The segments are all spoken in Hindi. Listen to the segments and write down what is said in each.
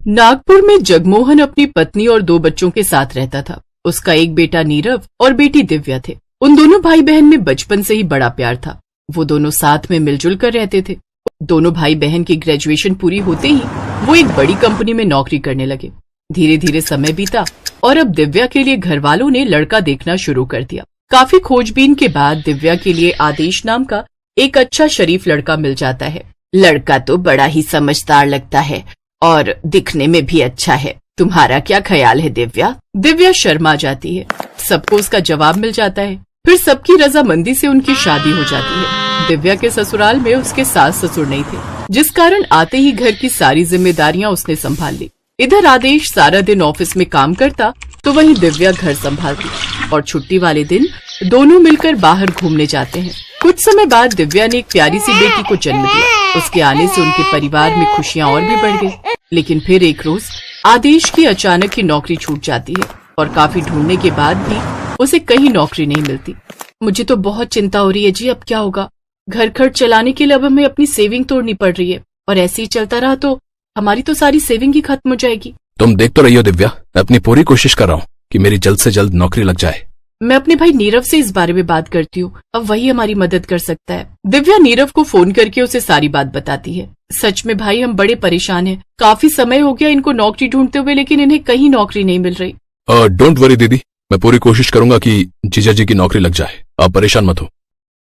नागपुर में जगमोहन अपनी पत्नी और 2 बच्चों के साथ रहता था। उसका एक बेटा नीरव और बेटी दिव्या थे। उन दोनों भाई बहन में बचपन से ही बड़ा प्यार था। वो दोनों साथ में मिलजुल कर रहते थे। दोनों भाई बहन की ग्रेजुएशन पूरी होते ही वो एक बड़ी कंपनी में नौकरी करने लगे। धीरे धीरे समय बीता और अब दिव्या के लिए घर वालों ने लड़का देखना शुरू कर दिया। काफी खोजबीन के बाद दिव्या के लिए आदेश नाम का एक अच्छा शरीफ लड़का मिल जाता है। लड़का तो बड़ा ही समझदार लगता है और दिखने में भी अच्छा है। तुम्हारा क्या ख्याल है दिव्या? दिव्या शर्मा जाती है। सबको उसका जवाब मिल जाता है। फिर सबकी रजामंदी से उनकी शादी हो जाती है। दिव्या के ससुराल में उसके सास ससुर नहीं थे, जिस कारण आते ही घर की सारी जिम्मेदारियां उसने संभाल ली। इधर आदेश सारा दिन ऑफिस में काम करता तो वहीं दिव्या घर संभालती और छुट्टी वाले दिन दोनों मिलकर बाहर घूमने जाते हैं। कुछ समय बाद दिव्या ने एक प्यारी सी बेटी को जन्म दिया। उसके आने से उनके परिवार में खुशियां और भी बढ़ गई। लेकिन फिर एक रोज आदेश की अचानक ही नौकरी छूट जाती है और काफी ढूंढने के बाद भी उसे कहीं नौकरी नहीं मिलती। मुझे तो बहुत चिंता हो रही है जी, अब क्या होगा? घर खर्च चलाने के लिए अब हमें अपनी सेविंग तोड़नी पड़ रही है और ऐसे ही चलता रहा तो हमारी तो सारी सेविंग ही खत्म हो जाएगी। तुम देख तो रही हो दिव्या, मैं अपनी पूरी कोशिश कर रहा हूँ कि मेरी जल्द से जल्द नौकरी लग जाए। मैं अपने भाई नीरव से इस बारे में बात करती हूँ, अब वही हमारी मदद कर सकता है। दिव्या नीरव को फोन करके उसे सारी बात बताती है। सच में भाई, हम बड़े परेशान हैं। काफी समय हो गया इनको नौकरी ढूंढते हुए, लेकिन इन्हें कहीं नौकरी नहीं मिल रही। डोंट वरी दीदी, मैं पूरी कोशिश करूंगा कि जीजा जी की नौकरी लग जाए, आप परेशान मत हो।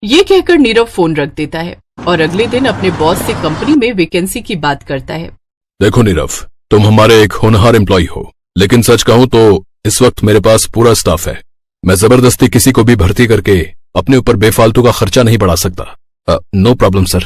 ये कहकर नीरव फोन रख देता है और अगले दिन अपने बॉस से कंपनी में वैकेंसी की बात करता है। देखो नीरव, तुम हमारे एक होनहार एम्प्लॉय हो, लेकिन सच कहूँ तो इस वक्त मेरे पास पूरा स्टाफ है। मैं जबरदस्ती किसी को भी भर्ती करके अपने ऊपर बेफालतू का खर्चा नहीं बढ़ा सकता। No problem sir.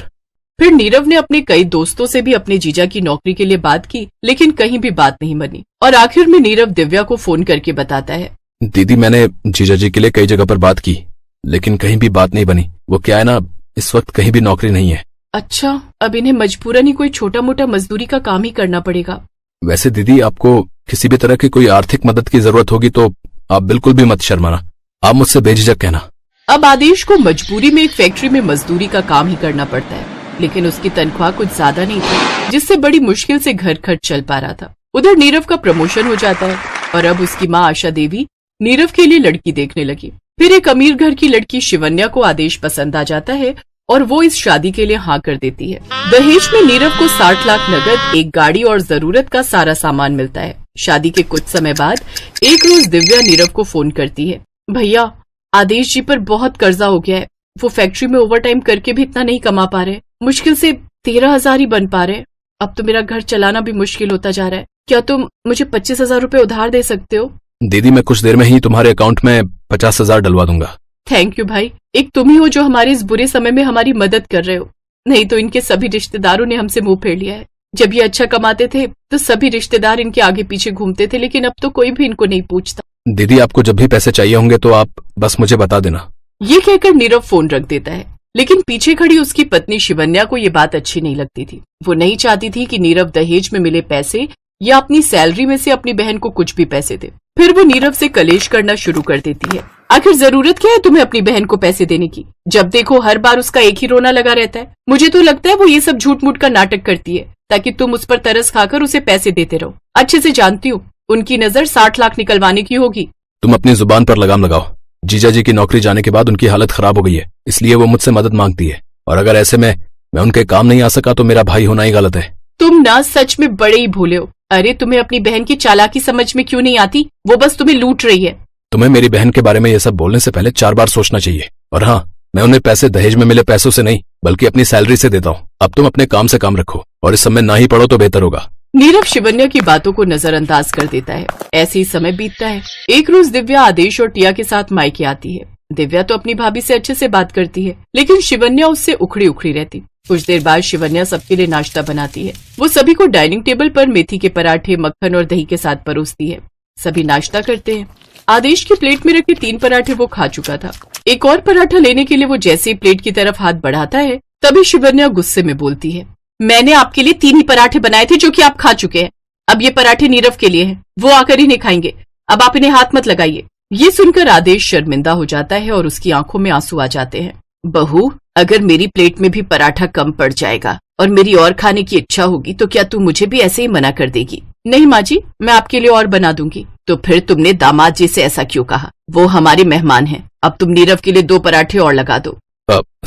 फिर नीरव ने अपने कई दोस्तों से भी अपने जीजा की नौकरी के लिए बात की, लेकिन कहीं भी बात नहीं बनी और आखिर में नीरव दिव्या को फोन करके बताता है, दीदी मैंने जीजा जी के लिए कई जगह पर बात की, लेकिन कहीं भी बात नहीं बनी। वो क्या है ना, इस वक्त कहीं भी नौकरी नहीं है। अच्छा, अब इन्हें मजबूरन ही कोई छोटा मोटा मजदूरी का काम ही करना पड़ेगा। वैसे दीदी, आपको किसी भी तरह की कोई आर्थिक मदद की जरूरत होगी तो आप बिल्कुल भी मत शर्माना, आप मुझसे बेझिझक कहना। अब आदेश को मजबूरी में एक फैक्ट्री में मजदूरी का काम ही करना पड़ता है, लेकिन उसकी तनख्वाह कुछ ज्यादा नहीं थी, जिससे बड़ी मुश्किल से घर खर्च चल पा रहा था। उधर नीरव का प्रमोशन हो जाता है और अब उसकी माँ आशा देवी नीरव के लिए लड़की देखने लगी। फिर एक अमीर घर की लड़की शिवन्या को आदेश पसंद आ जाता है और वो इस शादी के लिए हाँ कर देती है। दहेज में नीरव को 60 लाख नगद, एक गाड़ी और जरूरत का सारा सामान मिलता है। शादी के कुछ समय बाद एक रोज दिव्या नीरव को फोन करती है, भैया आदेश जी पर बहुत कर्जा हो गया है। वो फैक्ट्री में ओवरटाइम करके भी इतना नहीं कमा पा रहे, मुश्किल से 13,000 ही बन पा रहे। अब तो मेरा घर चलाना भी मुश्किल होता जा रहा है। क्या तुम मुझे 25,000 रूपए उधार दे सकते हो? दीदी मैं कुछ देर में ही तुम्हारे अकाउंट में 50,000 डलवा दूंगा। थैंक यू भाई, एक तुम ही हो जो हमारे इस बुरे समय में हमारी मदद कर रहे हो। नहीं तो इनके सभी रिश्तेदारों ने हमसे मुंह फेर लिया है। जब ये अच्छा कमाते थे तो सभी रिश्तेदार इनके आगे पीछे घूमते थे, लेकिन अब तो कोई भी इनको नहीं पूछता। दीदी आपको जब भी पैसे चाहिए होंगे तो आप बस मुझे बता देना। ये कहकर नीरव फोन रख देता है, लेकिन पीछे खड़ी उसकी पत्नी शिवन्या को ये बात अच्छी नहीं लगती थी। वो नहीं चाहती थी कि नीरव दहेज में मिले पैसे या अपनी सैलरी में से अपनी बहन को कुछ भी पैसे दे। फिर वो नीरव से कलेश करना शुरू कर देती है। आखिर जरूरत क्या है तुम्हें अपनी बहन को पैसे देने की? जब देखो हर बार उसका एक ही रोना लगा रहता है। मुझे तो लगता है वो ये सब झूठ मूठ का नाटक करती है ताकि तुम उस पर तरस खाकर उसे पैसे देते रहो। अच्छे से जानती हूँ उनकी नजर 60 लाख निकलवाने की होगी। तुम अपनी जुबान पर लगाम लगाओ। जीजा जी की नौकरी जाने के बाद उनकी हालत खराब हो गई है, इसलिए वो मुझसे मदद मांगती है, और अगर ऐसे में मैं उनके काम नहीं आ सका तो मेरा भाई होना ही गलत है। तुम ना सच में बड़े ही भोले हो। अरे तुम्हें अपनी बहन की चालाकी समझ में क्यों नहीं आती? वो बस तुम्हें लूट रही है। तुम्हें मेरी बहन के बारे में ये सब बोलने से पहले 4 बार सोचना चाहिए। और हाँ, मैं उन्हें पैसे दहेज में मिले पैसों से नहीं बल्कि अपनी सैलरी से देता हूँ। अब तुम अपने काम से काम रखो और इस समय ना ही पढ़ो तो बेहतर होगा। नीरव शिवन्या की बातों को नजरअंदाज कर देता है। ऐसे ही समय बीतता है। एक रोज दिव्या आदेश और टिया के साथ मायके आती है। दिव्या तो अपनी भाभी से अच्छे से बात करती है, लेकिन शिवन्या उससे उखड़ी उखड़ी रहती। कुछ देर बाद शिवन्या सबके लिए नाश्ता बनाती है। वो सभी को डाइनिंग टेबल पर मेथी के पराठे, मक्खन और दही के साथ परोसती है। सभी नाश्ता करते हैं। आदेश की प्लेट में रखे 3 पराठे वो खा चुका था। एक और पराठा लेने के लिए वो जैसे ही प्लेट की तरफ हाथ बढ़ाता है, तभी शिवन्या गुस्से में बोलती है, मैंने आपके लिए 3 ही पराठे बनाए थे जो कि आप खा चुके हैं। अब ये पराठे नीरव के लिए हैं, वो आकर इन्हें खाएंगे। अब आप इन्हें हाथ मत लगाइए। ये सुनकर आदेश शर्मिंदा हो जाता है और उसकी आंखों में आंसू आ जाते हैं। बहू, अगर मेरी प्लेट में भी पराठा कम पड़ जाएगा और मेरी और खाने की इच्छा होगी तो क्या तू मुझे भी ऐसे ही मना कर देगी? नहीं माँ जी, मैं आपके लिए और बना दूंगी। तो फिर तुमने दामाद जी से ऐसा क्यों कहा? वो हमारे मेहमान हैं। अब तुम नीरव के लिए 2 पराठे और लगा दो।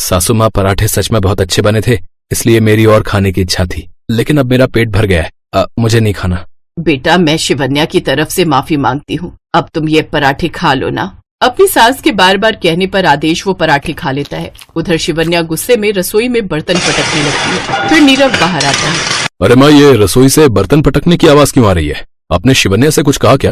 सासू माँ, पराठे सच में बहुत अच्छे बने थे, इसलिए मेरी और खाने की इच्छा थी, लेकिन अब मेरा पेट भर गया है, मुझे नहीं खाना। बेटा, मैं शिवन्या की तरफ से माफी मांगती हूँ। अब तुम ये पराठे खा लो ना। अपनी सास के बार बार कहने पर आदेश वो पराठे खा लेता है। उधर शिवन्या गुस्से में रसोई में बर्तन पटकने लगती है। फिर नीरव बाहर आता है। अरे माँ, ये रसोई से बर्तन पटकने की आवाज क्यों आ रही है? आपने शिवन्या से कुछ कहा क्या?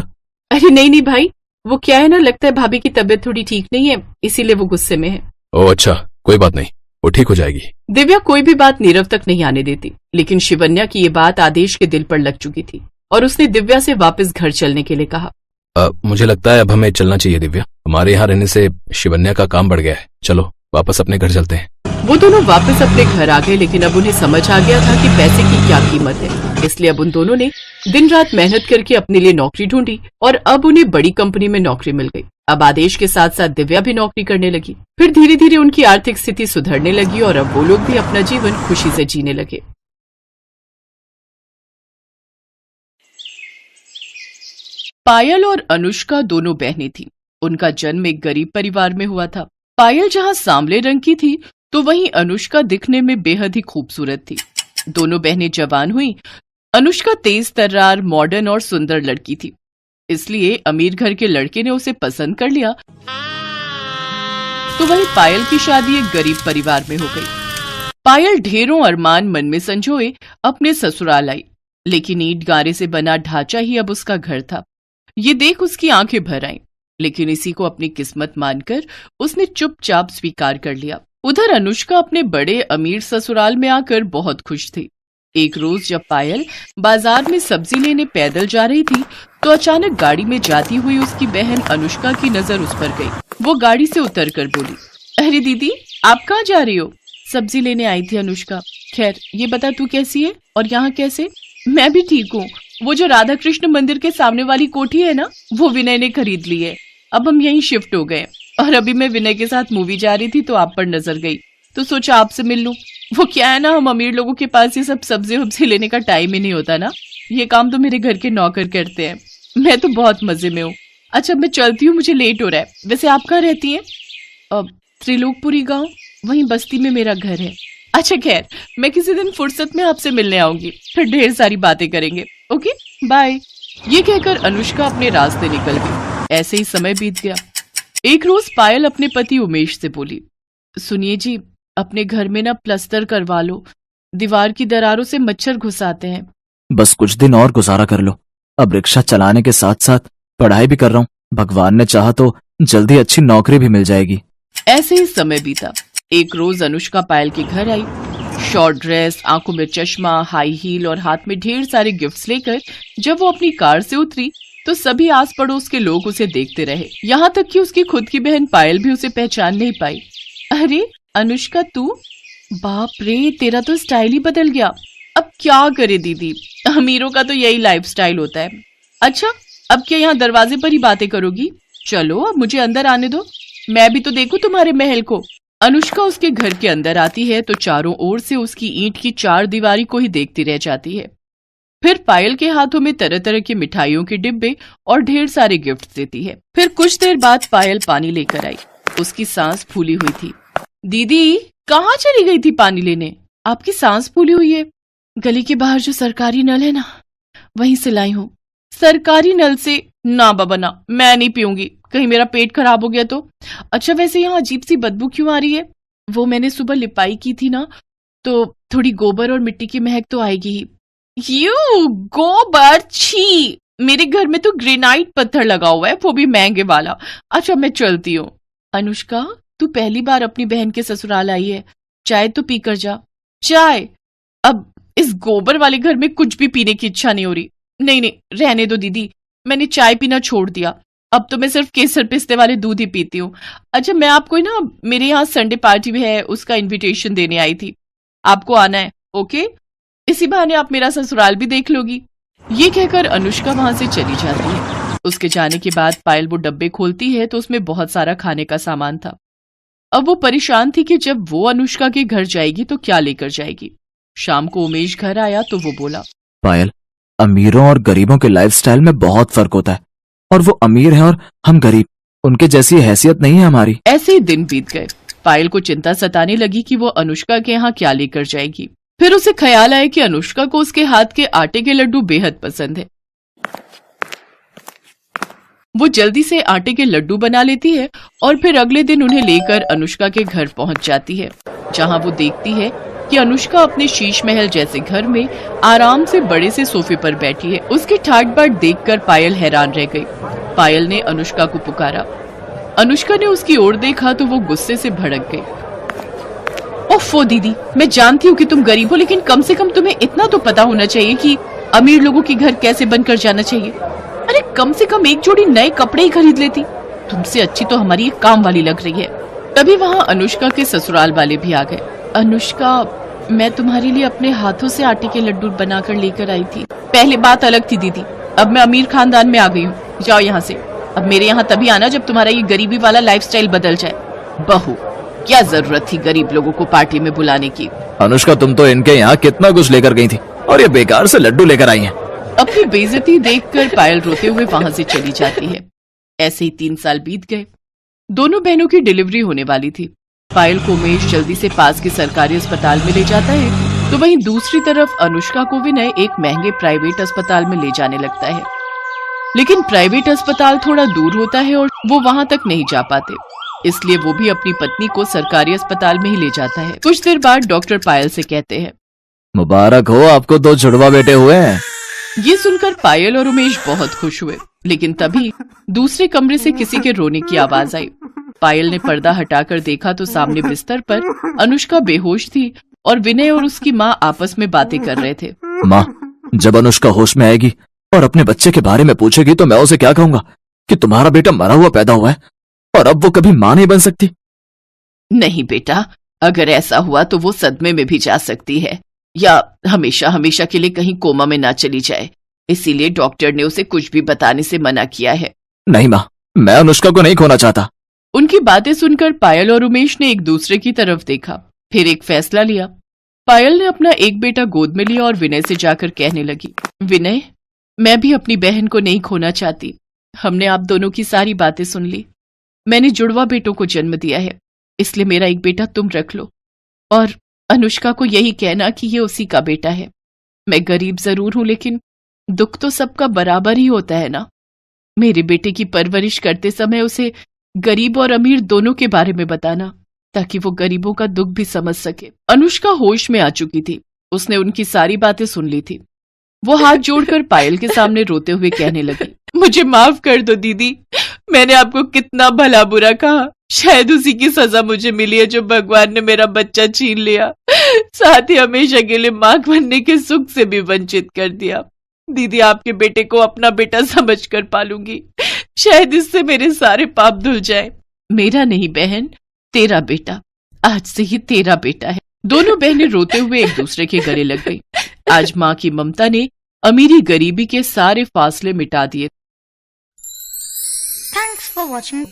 अरे नहीं भाई, वो क्या है ना, लगता है भाभी की तबीयत थोड़ी ठीक नहीं है, इसीलिए वो गुस्से में है। ओह अच्छा, कोई बात नहीं, वो ठीक हो जाएगी। दिव्या कोई भी बात नीरव तक नहीं आने देती, लेकिन शिवन्या की ये बात आदेश के दिल पर लग चुकी थी और उसने दिव्या से वापस घर चलने के लिए कहा। मुझे लगता है अब हमें चलना चाहिए दिव्या। हमारे यहाँ रहने से शिवन्या का काम बढ़ गया है। चलो वापस अपने घर चलते हैं। वो दोनों वापस अपने घर आ गए, लेकिन अब उन्हें समझ आ गया था कि पैसे की क्या कीमत है। इसलिए अब उन दोनों ने दिन रात मेहनत करके अपने लिए नौकरी ढूंढी और अब उन्हें बड़ी कंपनी में नौकरी मिल गई। अब आदेश के साथ साथ दिव्या भी नौकरी करने लगी। फिर धीरे धीरे उनकी आर्थिक स्थिति सुधरने लगी और अब वो लोग भी अपना जीवन खुशी से जीने लगे। पायल और अनुष्का दोनों बहनें थीं। उनका जन्म एक गरीब परिवार में हुआ था। पायल जहां सांवले रंग की थी, तो वहीं अनुष्का दिखने में बेहद ही खूबसूरत थी। दोनों बहनें जवान हुईं। अनुष्का तेज तर्रार, मॉडर्न और सुंदर लड़की थी, इसलिए अमीर घर के लड़के ने उसे पसंद कर लिया। तो वहीं पायल की शादी एक गरीब परिवार में हो गई। पायल ढेरों अरमान मन में संजोए अपने ससुराल आई, लेकिन ईंट गारे से बना ढांचा ही अब उसका घर था। ये देख उसकी आंखें भर आईं, लेकिन इसी को अपनी किस्मत मानकर उसने चुपचाप स्वीकार कर लिया। उधर अनुष्का अपने बड़े अमीर ससुराल में आकर बहुत खुश थी। एक रोज जब पायल बाजार में सब्जी लेने पैदल जा रही थी, तो अचानक गाड़ी में जाती हुई उसकी बहन अनुष्का की नजर उस पर गई। वो गाड़ी से उतर कर बोली, अरे दीदी, आप कहाँ जा रही हो? सब्जी लेने आई थी अनुष्का। खैर ये बता, तू कैसी है और यहाँ कैसे? मैं भी ठीक हूँ। वो जो राधा कृष्ण मंदिर के सामने वाली कोठी है ना, वो विनय ने खरीद ली है। अब हम यहीं शिफ्ट हो गए और अभी मैं विनय के साथ मूवी जा रही थी तो आप पर नजर गई, तो सोचा आपसे मिल लूं। वो क्या है ना, हम अमीर लोगों के पास ये सब सब्जी वब्जी लेने का टाइम ही नहीं होता ना। ये काम तो मेरे घर के नौकर करते हैं। मैं तो बहुत मजे में हूँ। अच्छा मैं चलती हूँ, मुझे लेट हो रहा है। वैसे आप कहाँ रहती हैं? त्रिलोकपुरी गांव, वहीं बस्ती में मेरा घर है। अच्छा खैर, मैं किसी दिन फुर्सत में आपसे मिलने आऊंगी, फिर ढेर सारी बातें करेंगे। Okay bye. ये कहकर अनुष्का अपने रास्ते निकल गई। ऐसे ही समय बीत गया। एक रोज पायल अपने पति उमेश से बोली, सुनिए जी, अपने घर में ना प्लास्टर करवा लो, दीवार की दरारों से मच्छर घुस आते हैं। बस कुछ दिन और गुजारा कर लो। अब रिक्शा चलाने के साथ साथ पढ़ाई भी कर रहा हूँ। भगवान ने चाहा तो जल्दी अच्छी नौकरी भी मिल जाएगी। ऐसे ही समय बीता। एक रोज अनुष्का पायल के घर आई, शॉर्ट ड्रेस, आंखों में चश्मा, हाई हील और हाथ में ढेर सारे गिफ्ट्स लेकर। जब वो अपनी कार से उतरी तो सभी आस पड़ोस के लोग उसे देखते रहे, यहाँ तक कि उसकी खुद की बहन पायल भी उसे पहचान नहीं पाई। अरे अनुष्का तू? बाप रे, तेरा तो स्टाइल ही बदल गया। अब क्या करे दीदी, अमीरों का तो यही लाइफस्टाइल होता है। अच्छा अब क्या यहाँ दरवाजे पर ही बातें करोगी? चलो अब मुझे अंदर आने दो, मैं भी तो देखूं तुम्हारे महल को। अनुष्का उसके घर के अंदर आती है तो चारों ओर से उसकी ईंट की चार दीवारी को ही देखती रह जाती है। फिर पायल के हाथों में तरह तरह के मिठाइयों के डिब्बे और ढेर सारे गिफ्ट देती है। फिर कुछ देर बाद पायल पानी लेकर आई। उसकी सांस फूली हुई थी। दीदी कहाँ चली गई थी पानी लेने? आपकी सांस फूली हुई है। गली के बाहर जो सरकारी नल है ना, वहीं से लाई हूँ। सरकारी नल से? ना बाबा ना, मैं नहीं पीऊंगी, कहीं मेरा पेट खराब हो गया तो। अच्छा वैसे यहाँ अजीब सी बदबू क्यों आ रही है? वो मैंने सुबह लिपाई की थी ना, तो थोड़ी गोबर और मिट्टी की महक तो आएगी ही। यू गोबर, छी! मेरे घर में तो ग्रेनाइट पत्थर लगा हुआ है, वो भी महंगे वाला। अच्छा मैं चलती हूँ। अनुष्का तू पहली बार अपनी बहन के ससुराल आई है, चाय तो पी कर जा। चाय? अब इस गोबर वाले घर में कुछ भी पीने की इच्छा नहीं हो रही। नहीं नहीं रहने दो दीदी, मैंने चाय पीना छोड़ दिया। अब तो मैं सिर्फ केसर पिस्ते वाले दूध ही पीती हूँ। अच्छा मैं आपको ना मेरे यहाँ संडे पार्टी भी है, उसका इनविटेशन देने आई थी, आपको आना है। ओके, इसी बहाने आप मेरा ससुराल भी देख लोगी। ये कहकर अनुष्का वहां से चली जाती है। उसके जाने के बाद पायल वो डब्बे खोलती है तो उसमें बहुत सारा खाने का सामान था। अब वो परेशान थी कि जब वो अनुष्का के घर जाएगी तो क्या लेकर जाएगी। शाम को उमेश घर आया तो वो बोला, पायल अमीरों और गरीबों के लाइफस्टाइल में बहुत फर्क होता है, और वो अमीर हैं और हम गरीब। उनके जैसी हैसियत नहीं है हमारी। ऐसे ही दिन बीत गए। पायल को चिंता सताने लगी कि वो अनुष्का के यहाँ क्या लेकर जाएगी। फिर उसे ख्याल आया कि अनुष्का को उसके हाथ के आटे के लड्डू बेहद पसंद है। वो जल्दी से आटे के लड्डू बना लेती है और फिर अगले दिन उन्हें लेकर अनुष्का के घर पहुंच जाती है, जहां वो देखती है कि अनुष्का अपने शीश महल जैसे घर में आराम से बड़े से सोफे पर बैठी है। उसकी ठाट बाट देखकर पायल हैरान रह गई। पायल ने अनुष्का को पुकारा। अनुष्का ने उसकी ओर देखा तो वो गुस्से से भड़क गई। ओफो दीदी, मैं जानती हूँ कि तुम गरीब हो, लेकिन कम से कम तुम्हें इतना तो पता होना चाहिए कि अमीर लोगों के घर कैसे बनकर जाना चाहिए। अरे कम से कम एक जोड़ी नए कपड़े ही खरीद लेती। तुमसे अच्छी तो हमारी एक काम वाली लग रही है। तभी वहाँ अनुष्का के ससुराल वाले भी आ गए। अनुष्का, मैं तुम्हारे लिए अपने हाथों से आटे के लड्डू बनाकर लेकर आई थी। पहले बात अलग थी दीदी, अब मैं अमीर खानदान में आ गई हूँ। जाओ यहाँ से। अब मेरे यहाँ तभी आना जब तुम्हारा ये गरीबी वाला लाइफस्टाइल बदल जाए। बहू, क्या जरूरत थी गरीब लोगों को पार्टी में बुलाने की। अनुष्का, तुम तो इनके यहाँ कितना कुछ लेकर गई थी और ये बेकार से लड्डू लेकर आई हैं। अपनी बेइज्जती देखकर पायल रोते हुए वहां से चली जाती है। ऐसे ही 3 साल बीत गए। दोनों बहनों की डिलीवरी होने वाली थी। पायल को उमेश जल्दी से पास के सरकारी अस्पताल में ले जाता है, तो वहीं दूसरी तरफ अनुष्का को विनय एक महंगे प्राइवेट अस्पताल में ले जाने लगता है। लेकिन प्राइवेट अस्पताल थोड़ा दूर होता है और वो वहां तक नहीं जा पाते, इसलिए वो भी अपनी पत्नी को सरकारी अस्पताल में ही ले जाता है। कुछ देर बाद डॉक्टर पायल से कहते हैं, मुबारक हो, आपको 2 जुड़वा बेटे हुए हैं। ये सुनकर पायल और उमेश बहुत खुश हुए, लेकिन तभी दूसरे कमरे से किसी के रोने की आवाज आई। पायल ने पर्दा हटाकर देखा तो सामने बिस्तर पर अनुष्का बेहोश थी और विनय और उसकी माँ आपस में बातें कर रहे थे। माँ, जब अनुष्का होश में आएगी और अपने बच्चे के बारे में पूछेगी तो मैं उसे क्या कहूंगा कि तुम्हारा बेटा मरा हुआ पैदा हुआ है और अब वो कभी माँ नहीं बन सकती। नहीं बेटा, अगर ऐसा हुआ तो वो सदमे में भी जा सकती है या हमेशा हमेशा के लिए कहीं कोमा में ना चली जाए। इसीलिए डॉक्टर ने उसे कुछ भी बताने से मना किया है। नहीं माँ, मैं अनुष्का को नहीं खोना चाहता। उनकी बातें सुनकर पायल और उमेश ने एक दूसरे की तरफ देखा, फिर एक फैसला लिया। पायल ने अपना एक बेटा गोद में लिया और विनय से जाकर कहने लगी, विनय, मैं भी अपनी बहन को नहीं खोना चाहती। हमने आप दोनों की सारी बातें सुन ली। मैंने जुड़वा बेटों को जन्म दिया है, इसलिए मेरा एक बेटा तुम रख लो और अनुष्का को यही कहना कि ये उसी का बेटा है। मैं गरीब जरूर हूं, लेकिन दुख तो सबका बराबर ही होता है ना। मेरे बेटे की परवरिश करते समय उसे गरीब और अमीर दोनों के बारे में बताना, ताकि वो गरीबों का दुख भी समझ सके। अनुष्का होश में आ चुकी थी, उसने उनकी सारी बातें सुन ली थी। वो हाथ जोड़कर पायल के सामने रोते हुए कहने लगी, मुझे माफ कर दो दीदी, मैंने आपको कितना भला बुरा कहा। शायद उसी की सजा मुझे मिली है जो भगवान ने मेरा बच्चा छीन लिया, साथ ही हमेशा के लिए मां बनने के सुख से भी वंचित कर दिया। दीदी, आपके बेटे को अपना बेटा समझकर पालूंगी, शायद इससे मेरे सारे पाप धुल जाए। मेरा नहीं बहन, तेरा बेटा, आज से ही तेरा बेटा है। दोनों बहनें रोते हुए एक दूसरे के गले लग गई। आज माँ की ममता ने अमीरी गरीबी के सारे फासले मिटा दिए। Thanks for watching.